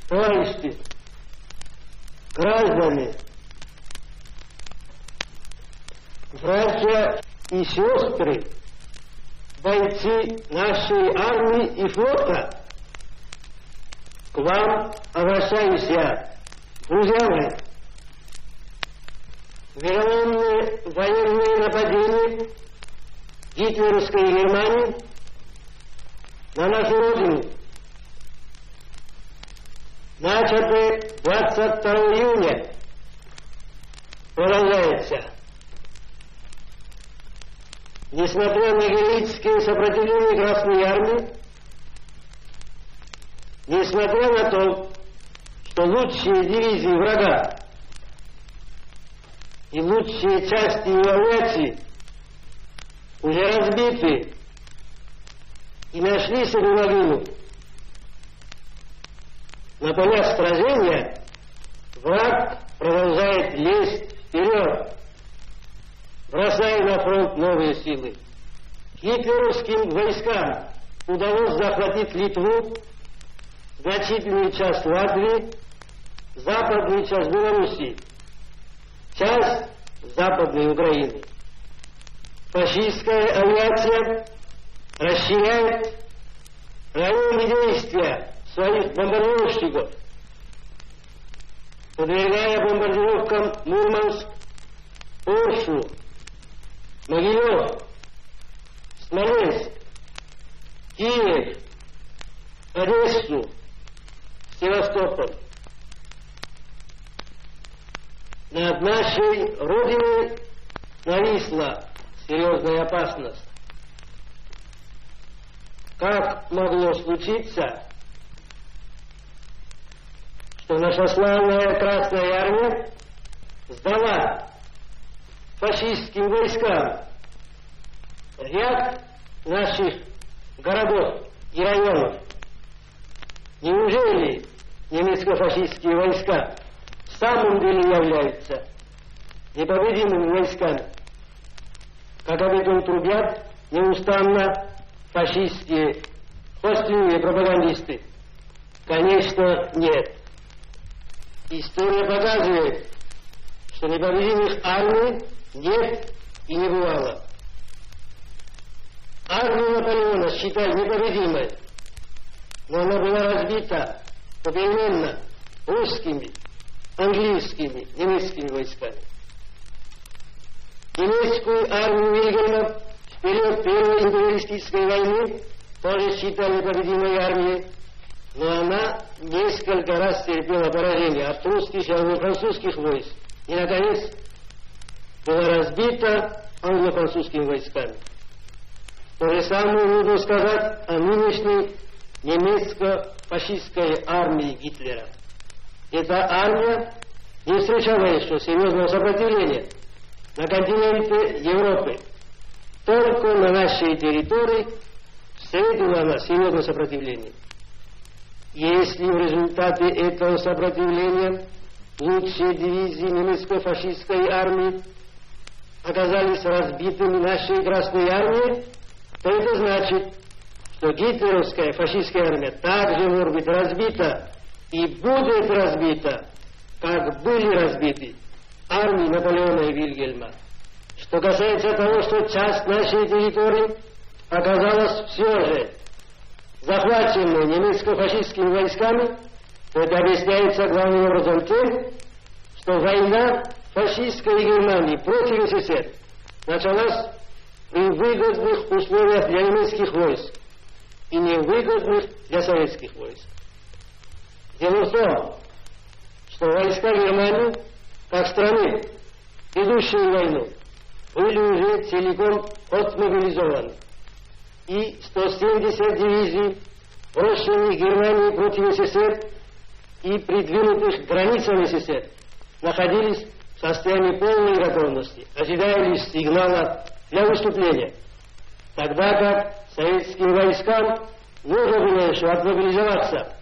товарищи, граждане, братья и сестры, бойцы нашей армии и флота, к вам обращаюсь я, друзья мои. Вероломные военные нападения гитлеровской Германии на нашу родину, начатые 22 июня, продолжается. Несмотря на героическое сопротивление Красной Армии, несмотря на то, что лучшие дивизии врага и лучшие части его авиации уже разбиты и нашли себе могилу, на полях сражения враг продолжает лезть вперед, бросая на фронт новые силы. Гитлеровским войскам удалось захватить Литву, значительную часть Латвии, западную часть Белоруссии, часть Западной Украины. Фашистская авиация расширяет районы действия своих бомбардировщиков, подвергая бомбардировкам Мурманск, Оршу, Могилев, Смоленск, Киев, Одессу, Севастополь. Над нашей Родиной нависла серьезная опасность. Как могло случиться, что наша славная Красная Армия сдала фашистским войскам ряд наших городов и районов? Неужели немецко-фашистские войска в самом деле являются непобедимыми войсками, как об этом трубят неустанно фашистские хвастливые пропагандисты? Конечно, нет. История показывает, что непобедимых армий нет и не бывало. Армию Наполеона считали непобедимой, но она была разбита попеременно русскими, английскими, немецкими войсками. Немецкую армию Вильгельма в период Первой империалистической войны тоже считали непобедимой армией, но она несколько раз терпела поражение от русских и англо-французских войск и, наконец, была разбита англо-французскими войсками. То же самое нужно сказать о нынешней немецко-фашистской армии Гитлера. Эта армия не встречала еще серьезного сопротивления на континенте Европы. Только на нашей территории встретила она серьезное сопротивление. Если в результате этого сопротивления лучшие дивизии немецко-фашистской армии оказались разбитыми нашей Красной армией, то это значит, что гитлеровская фашистская армия также может быть разбита и будет разбита, как были разбиты армии Наполеона и Вильгельма. Что касается того, что часть нашей территории оказалась все же захваченной немецко-фашистскими войсками, то это объясняется главным образом тем, что война фашистской Германии против СССР началась при выгодных условиях для немецких войск и невыгодных для советских войск. Дело в том, что войска Германии, как страны, ведущие войну, были уже целиком отмобилизованы. И 170 дивизий, брошенных Германией против СССР и придвинутых к границам СССР, находились в состоянии полной готовности, ожидая лишь сигнала для выступления, тогда как советским войскам нужно было еще отмобилизоваться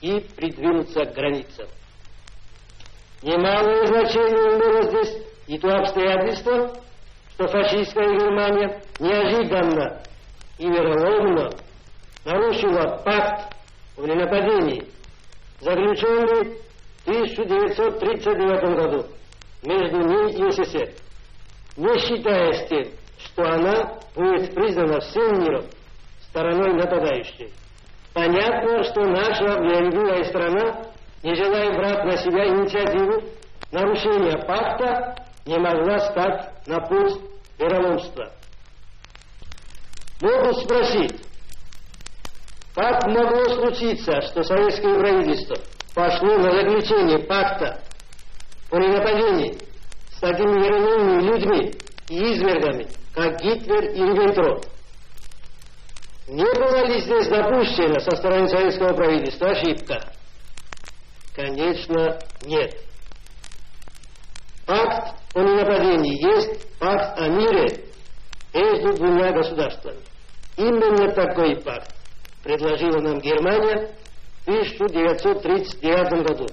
и придвинуться к границам. Немалое значение имело здесь и то обстоятельство, что фашистская Германия неожиданно и вероломно нарушила пакт о ненападении заключенный в 1939 году между ней и СССР, не считаясь тем, что она будет признана всем миром стороной нападающей. Понятно, что наша миролюбивая страна, не желая брать на себя инициативу нарушения пакта, не могла стать на путь вероломства. Могут спросить, как могло случиться, что советское правительство пошло на заключение пакта о ненападении с такими вероломными людьми и извергами, как Гитлер и Риббентроп? Не была ли здесь допущена со стороны советского правительства ошибка? Конечно, нет. Пакт о ненападении есть пакт о мире между двумя государствами. Именно такой пакт предложила нам Германия в 1939 году.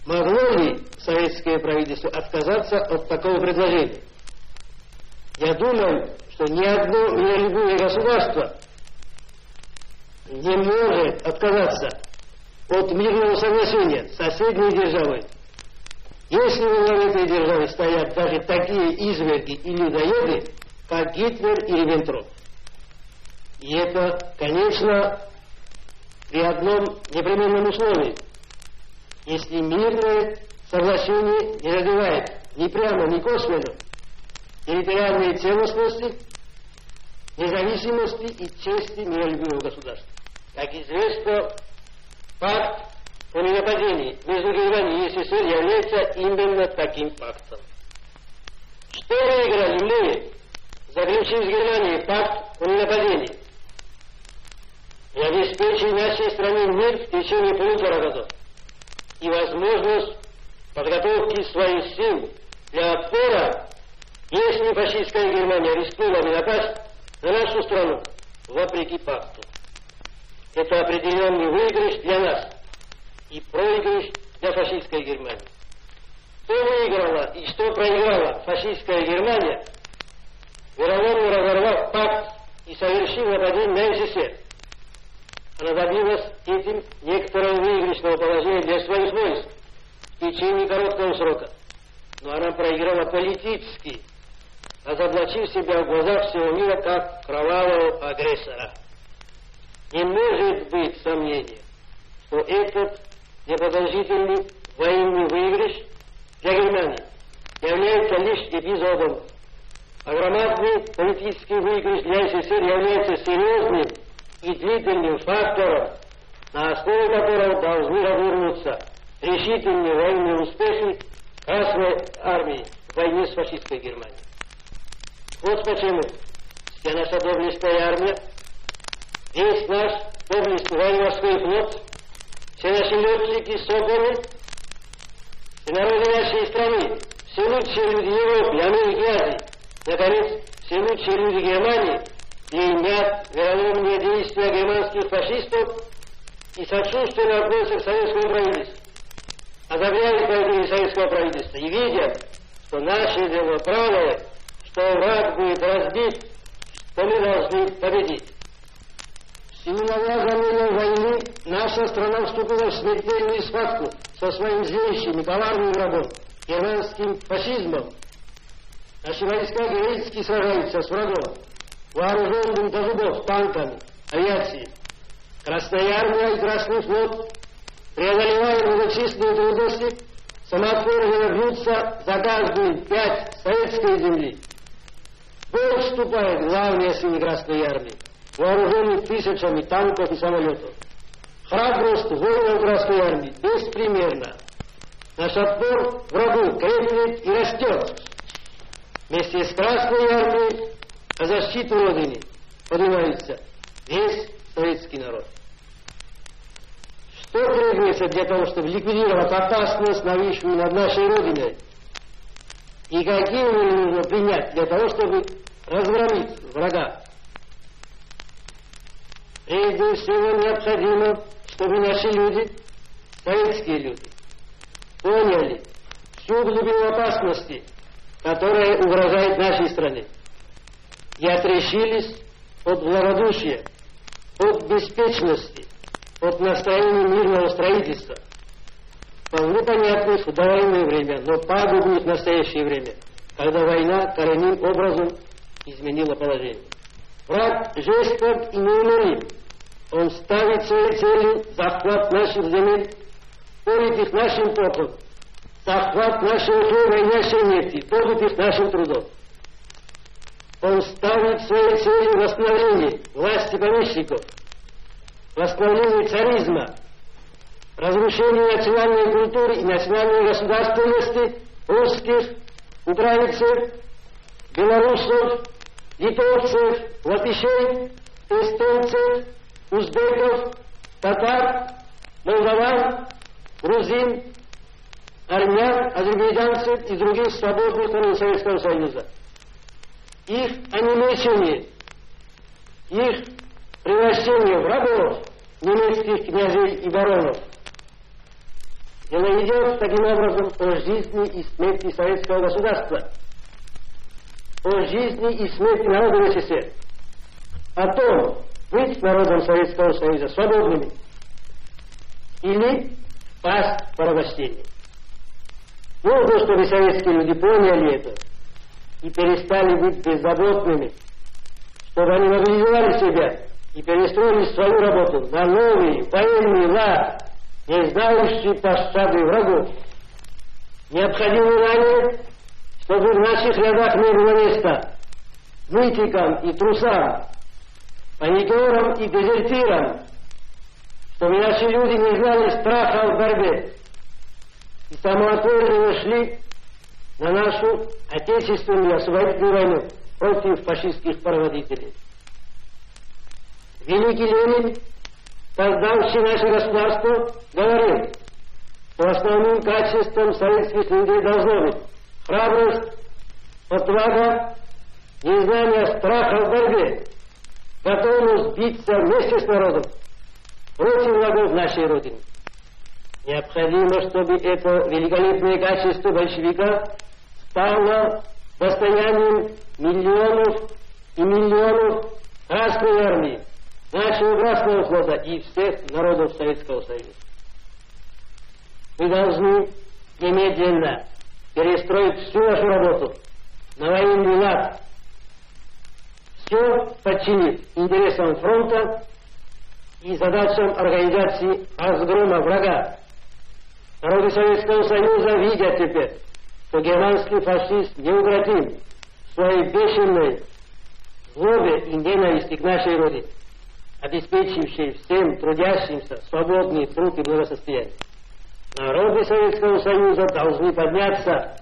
Могло ли советское правительство отказаться от такого предложения? Я думаю, что ни одно миролюбивое государство не может отказаться от мирного соглашения с соседней державой, если в этой державе стоят даже такие изверги и людоеды, как Гитлер и Риббентроп. И это, конечно, при одном непременном условии. Если мирное соглашение не задевает ни прямо, ни косвенно территориальной целостности, независимости и чести миролюбивого государства. Как известно, пакт о ненападении между Германией и СССР является именно таким пактом. Что выиграли мы, заключив с Германией пакт о ненападении и обеспечив нашей стране мир в течение 1,5 года и возможность подготовки своих сил для отпора, если фашистская Германия рискнула бы напасть на нашу страну вопреки пакту? Это определенный выигрыш для нас и проигрыш для фашистской Германии. Что выиграла и что проиграла фашистская Германия, вероломно разорвав пакт и совершив нападение на СССР? Она добилась этим некоторого выигрышного положения для своих войск в течение короткого срока. Но она проиграла политически, разоблачив себя в глазах всего мира как кровавого агрессора. Не может быть сомнения, что этот непродолжительный военный выигрыш для Германии является лишь эпизодом, а громадный политический выигрыш для СССР является серьезным и длительным фактором, на основе которого должны развернуться решительные военные успехи Красной Армии в войне с фашистской Германией. Вот почему вся наша доблестная армия, весь наш доблестный военно-морской флот, все наши летчики, соколы, все народы нашей страны, все лучшие люди Европы, Америки и Азии, наконец, все лучшие люди Германии клеймят вероломные действия германских фашистов и сочувственно относятся к советскому правительству, одобряют правление советского правительства и видят, что наше дело правое, что враг будет разбит, что мы должны победить. В силу навязанной войны наша страна вступила в смертельную схватку со своим злейшим и коварным врагом, германским фашизмом. Наши войска героически сражаются с врагом, вооруженным до зубов танками, авиацией. Красная армия и Красный флот, преодолевая многочисленные трудности, самоотверженно бьются за каждую пять советской земли. В бой вступает главная сила Красной армии, вооруженный тысячами танков и самолетов. Храбрость воинов Красной армии беспримерна. Наш отпор врагу крепнет и растет. Вместе с Красной армией о защиту Родины поднимается весь советский народ. Что требуется для того, чтобы ликвидировать опасность, нависшую над нашей Родиной? И какие меры нужно принять для того, чтобы разгромить врага? Прежде всего необходимо, чтобы наши люди, советские люди, поняли всю глубину опасности, которая угрожает нашей стране, и отрешились от благодушия, от беспечности, от настроения мирного строительства, вполне понятных в довоенное время, но пагубных в настоящее время, когда война коренным образом изменила положение. Враг жесток и неумолим. Он ставит своей целью захват наших земель, полит их нашим потом, захват нашего хлеба и нашей нефти, добыт их нашим трудом. Он ставит своей целью восстановление власти помещиков, восстановление царизма, разрушение национальной культуры и национальной государственности русских, украинцев, белорусов, литовцев, латышей, эстонцев, узбеков, татар, молдаван, грузин, армян, азербайджанцев и других свободных стран Советского Союза. Их онемечение, их превращение в рабов немецких князей и баронов. Дело идет таким образом о жизни и смерти советского государства, о жизни и смерти народа СССР, о том, быть народом Советского Союза свободными или пасть в порабощение. Нужно, чтобы советские люди поняли это и перестали быть беззаботными, чтобы они мобилизовали себя и перестроили свою работу на новый военный лад, не знающий пощады врагов. Необходимо ранее, чтобы в наших рядах не было места нытикам и трусам, паникерам и дезертирам, чтобы наши люди не знали страха в борьбе и самоотверженно шли на нашу отечественную освободительную войну против фашистских проводителей. Великий Ленин, создавший наше государство, говорил, что основным качеством советских людей должно быть храбрость, отвага, незнание страха в борьбе, готовность биться вместе с народом против врагов нашей Родины. Необходимо, чтобы это великолепное качество большевика стало достоянием миллионов и миллионов Красной Армии, нашего Красного флота и всех народов Советского Союза. Мы должны немедленно перестроить всю нашу работу на военный лад, все подчинив интересам фронта и задачам организации разгрома врага. Народы Советского Союза видят теперь, что германский фашист неукротим в своей бешеной злобе и ненависти к нашей Родине, обеспечившей всем трудящимся свободный труд и благосостояние. Народы Советского Союза должны подняться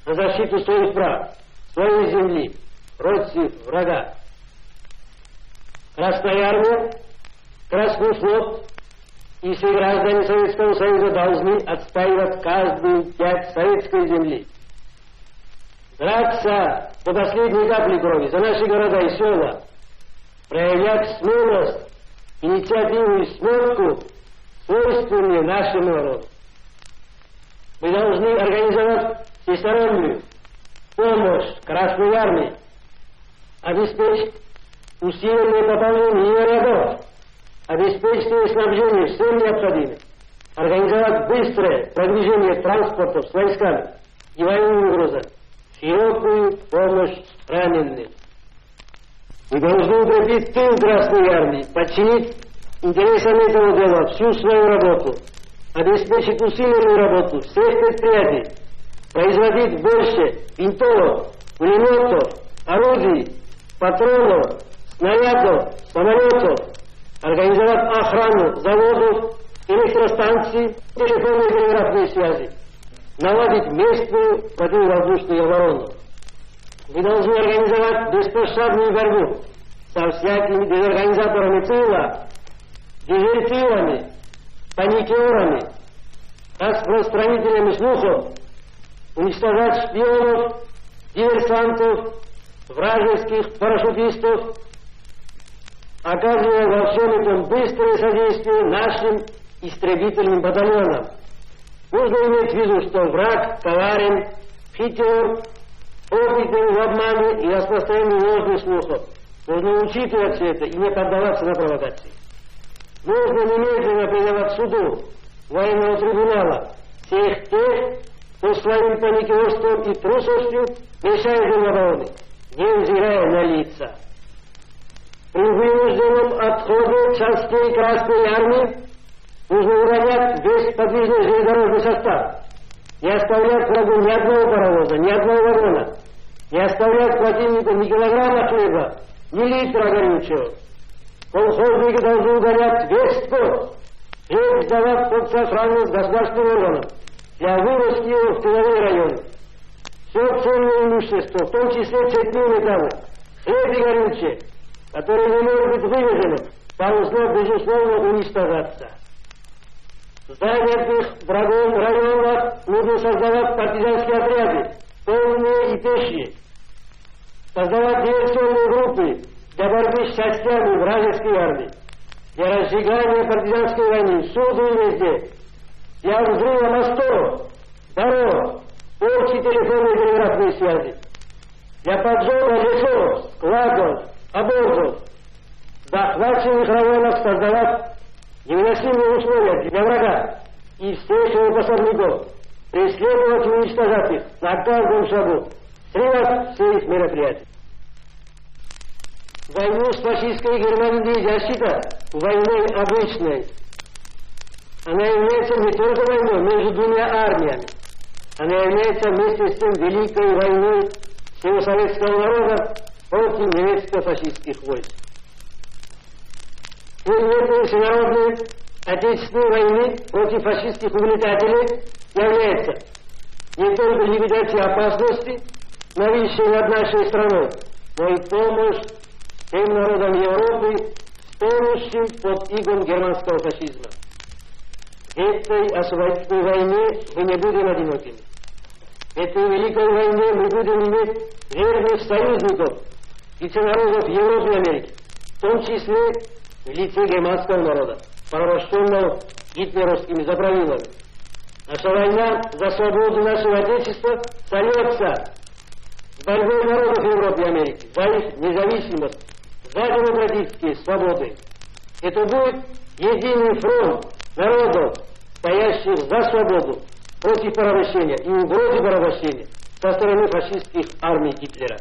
на защиту своих прав, своей земли, против врага. Красная Армия, Красный флот и все граждане Советского Союза должны отстаивать каждую пять советской земли. Драться до последней капли крови за наши города и села, проявлять смелость, инициативу и смелку, свойственные нашему народу. Мы должны организовать всестороннюю помощь Красной Армии, обеспечить усиленное пополнение ее рядов, обеспечить ее снабжение всем необходимым, организовать быстрое продвижение транспортов с войсками и военными грузами, широкую помощь раненым. Мы должны укрепить тыл Красной Армии, подчинить интересам этого дела всю свою работу, обеспечить усиленную работу всех предприятий, производить больше винтовок, пулеметов, орудий, патронов, снарядов, самолетов, организовать охрану заводов, электростанций, телефонной и телеграфной связи, наладить местную противовоздушную оборону. Мы должны организовать беспощадную борьбу со всякими дезорганизаторами тыла, дезертирами, паникерами, распространителями слухов, уничтожать шпионов, диверсантов, вражеских парашютистов, оказывая во всем этом быстрое содействие нашим истребительным батальонам. Нужно иметь в виду, что враг коварен, хитер, опытен в обмане и распространении ложных слухов. Нужно учитывать все это и не поддаваться на провокации. нужно немедленно предавать суду военного трибунала всех тех, кто своим паникерством и трусостью мешает им обороны, невзирая на лица. При вынужденном отходе частей Красной Армии нужно уравнять весь подвижный железнодорожный состав, не оставлять врагу ни одного паровоза, ни одного вагона, не оставлять противнику ни килограмма хлеба, ни литра горючего. Колхозники должны угонять весь скот, хлеб сдавать под сохранность государственным органам для вывозки его в тыловые районы. Все ценное имущество, в том числе цветные металлы, хлеб и горючее, которое не может быть вывезено, должно, безусловно, уничтожаться. В занятых врагом районах нужно создавать партизанские отряды, полные и пешие, создавать диверсионные группы для борьбы с частями вражеской армии, для разжигания партизанской войны всюду и везде, для взрыва мостов, дорог, порчи телефонной и телеграфной связи, для поджога лесов, складов, обозов, в захваченных районах создавать невыносимые условия для врага и всех его пособников, преследовать и уничтожать их на каждом шагу, срывать все их мероприятия. Войну с фашистской Германией нельзя считать войной обычной. Она является не только войной между двумя армиями, она является вместе с тем великой войной всего советского народа против немецко-фашистских войск. Этой всенародной отечественной войны против фашистских угнетателей является не только ликвидация опасности, нависшей над нашей страной, но и помощь тем народам Европы, стонущим под игом германского фашизма. В этой освободительной войне мы не будем одинокими. В этой великой войне мы будем иметь верных союзников и народов Европы и Америки, в том числе в лице германского народа, порабощенного гитлеровскими заправилами. Наша война за свободу нашего Отечества сольется с борьбой народов Европы и Америки за их независимость, за демократические свободы. Это будет единый фронт народов, стоящих за свободу, против порабощения и угрозы порабощения со стороны фашистских армий Гитлера.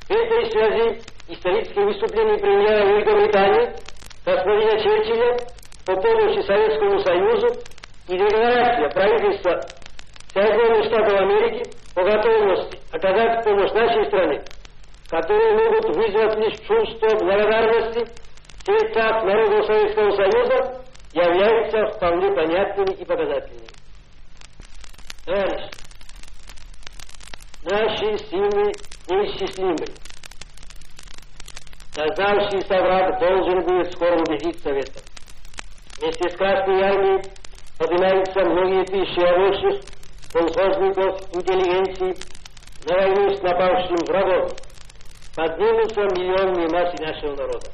В этой связи исторические выступления премьера Великобритании господина Черчилля по помощи Советскому Союзу и декларация правительства Соединенных Штатов Америки по готовности оказать помощь нашей стране, которые могут вызвать лишь чувство благодарности в сердцах народов Советского Союза, являются вполне понятными и показательными. Товарищи, наши силы неисчислимы. Создавшийся враг должен будет скоро убедиться в этом. Вместе с Красной Армией поднимаются многие тысячи рабочих, колхозников, интеллигенции на войну с напавшим врагом. Поднимутся миллионные массы нашего народа.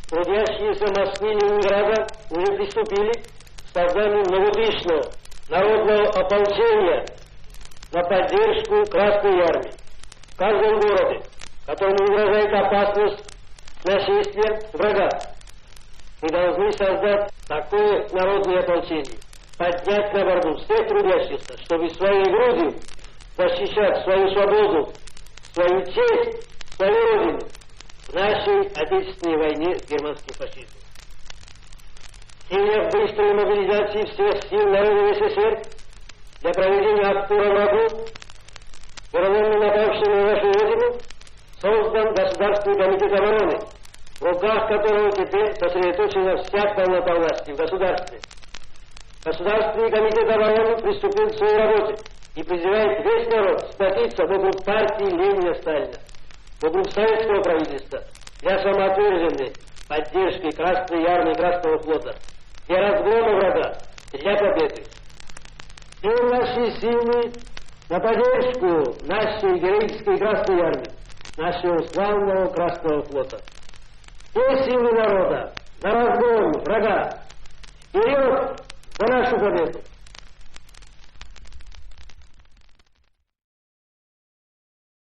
Трудящиеся в Москве и Ленинграда уже приступили к созданию многодышного народного ополчения на поддержку Красной Армии. В каждом городе, которому угрожает опасность нашествия врага, мы должны создать такое народное ополчение, поднять на борьбу всех трудящихся, чтобы своей грудью защищать свою свободу, свою честь, свою родину в нашей отечественной войне с германским фашизмом. В целях быстрой мобилизации всех сил народа СССР для проведения отпора врагу, вероломно напавшему на нашу родину, создан Государственный комитет обороны, в руках которого теперь сосредоточена вся полнота власти в государстве. Государственный комитет обороны приступил к своей работе и призывает весь народ сплотиться вокруг партии Ленина-Сталина, вокруг советского правительства для самоотверженной поддержки Красной Армии и Красного флота, для разгрома врага, для победы. Все наши силы на поддержку нашей героической Красной Армии, нашего славного Красного флота. Все силы народа на разгром врага. Вперед за нашу победу!